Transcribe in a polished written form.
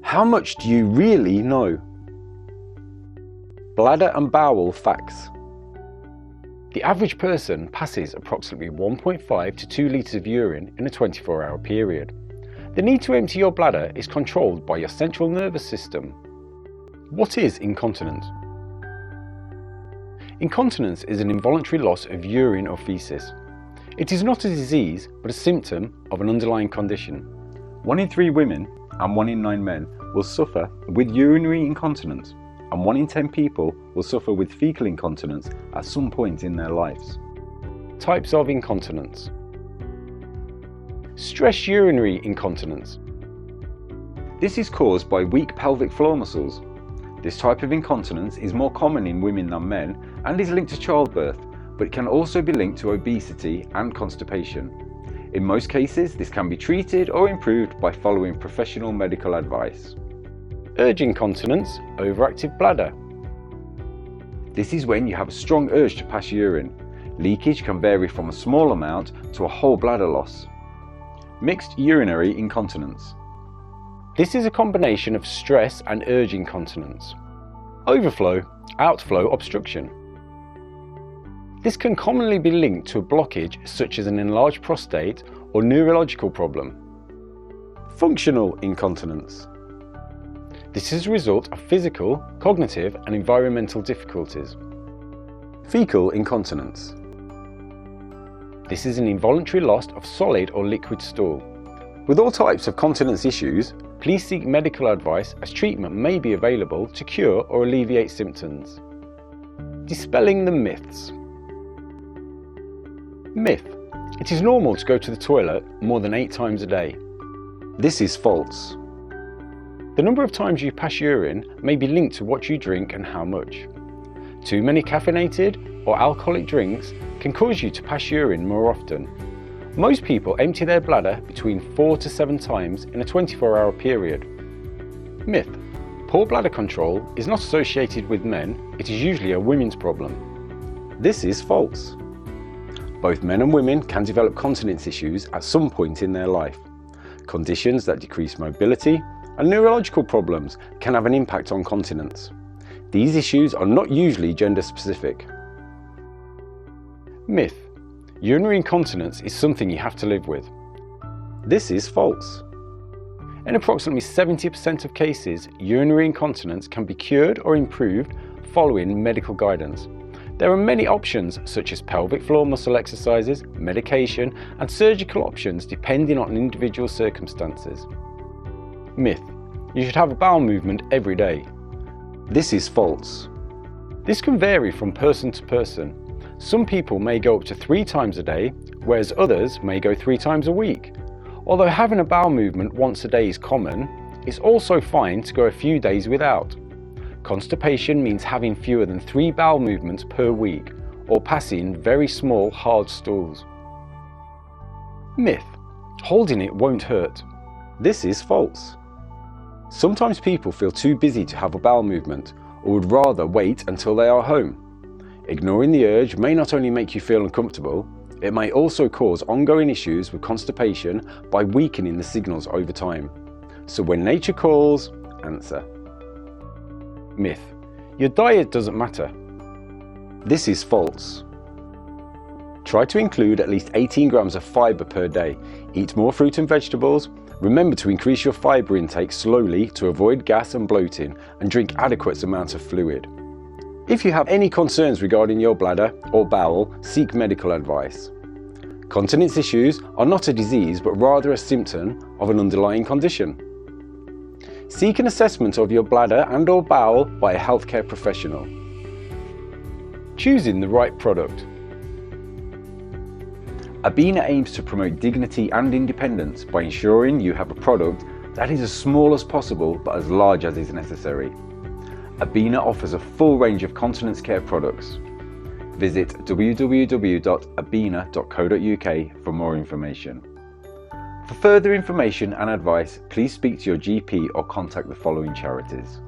How much do you really know? Bladder and bowel facts. The average person passes approximately 1.5 to 2 litres of urine in a 24-hour period. The need to empty your bladder is controlled by your central nervous system. What is incontinence? Incontinence is an involuntary loss of urine or feces. It is not a disease, but a symptom of an underlying condition. 1 in 3 women and 1 in 9 men will suffer with urinary incontinence, and 1 in 10 people will suffer with fecal incontinence at some point in their lives. Types of incontinence. Stress urinary incontinence. This is caused by weak pelvic floor muscles. This type of incontinence is more common in women than men and is linked to childbirth, but it can also be linked to obesity and constipation. In most cases, this can be treated or improved by following professional medical advice. Urge incontinence, overactive bladder. This is when you have a strong urge to pass urine. Leakage can vary from a small amount to a whole bladder loss. Mixed urinary incontinence. This is a combination of stress and urge incontinence. Overflow, outflow obstruction. This can commonly be linked to a blockage such as an enlarged prostate or neurological problem. Functional incontinence. This is a result of physical, cognitive and environmental difficulties. Fecal incontinence. This is an involuntary loss of solid or liquid stool. With all types of continence issues, please seek medical advice as treatment may be available to cure or alleviate symptoms. Dispelling the myths. Myth: it is normal to go to the toilet more than 8 times a day. This is false. The number of times you pass urine may be linked to what you drink and how much. Too many caffeinated or alcoholic drinks can cause you to pass urine more often. Most people empty their bladder between 4 to 7 times in a 24-hour period. Myth: poor bladder control is not associated with men, it is usually a women's problem. This is false. Both men and women can develop continence issues at some point in their life. Conditions that decrease mobility and neurological problems can have an impact on continence. These issues are not usually gender specific. Myth: urinary incontinence is something you have to live with. This is false. In approximately 70% of cases, urinary incontinence can be cured or improved following medical guidance. There are many options such as pelvic floor muscle exercises, medication and surgical options depending on individual circumstances. Myth: you should have a bowel movement every day. This is false. This can vary from person to person. Some people may go up to 3 times a day, whereas others may go 3 times a week. Although having a bowel movement once a day is common, it's also fine to go a few days without. Constipation means having fewer than 3 bowel movements per week, or passing very small hard stools. Myth: holding it won't hurt. This is false. Sometimes people feel too busy to have a bowel movement, or would rather wait until they are home. Ignoring the urge may not only make you feel uncomfortable, it may also cause ongoing issues with constipation by weakening the signals over time. So when nature calls, answer. Myth: your diet doesn't matter. This is false. Try to include at least 18 grams of fibre per day. Eat more fruit and vegetables. Remember to increase your fibre intake slowly to avoid gas and bloating, and drink adequate amounts of fluid. If you have any concerns regarding your bladder or bowel, seek medical advice. Continence issues are not a disease but rather a symptom of an underlying condition. Seek an assessment of your bladder and or bowel by a healthcare professional. Choosing the right product. Abena aims to promote dignity and independence by ensuring you have a product that is as small as possible but as large as is necessary. Abena offers a full range of continence care products. Visit www.abena.co.uk for more information. For further information and advice, please speak to your GP or contact the following charities.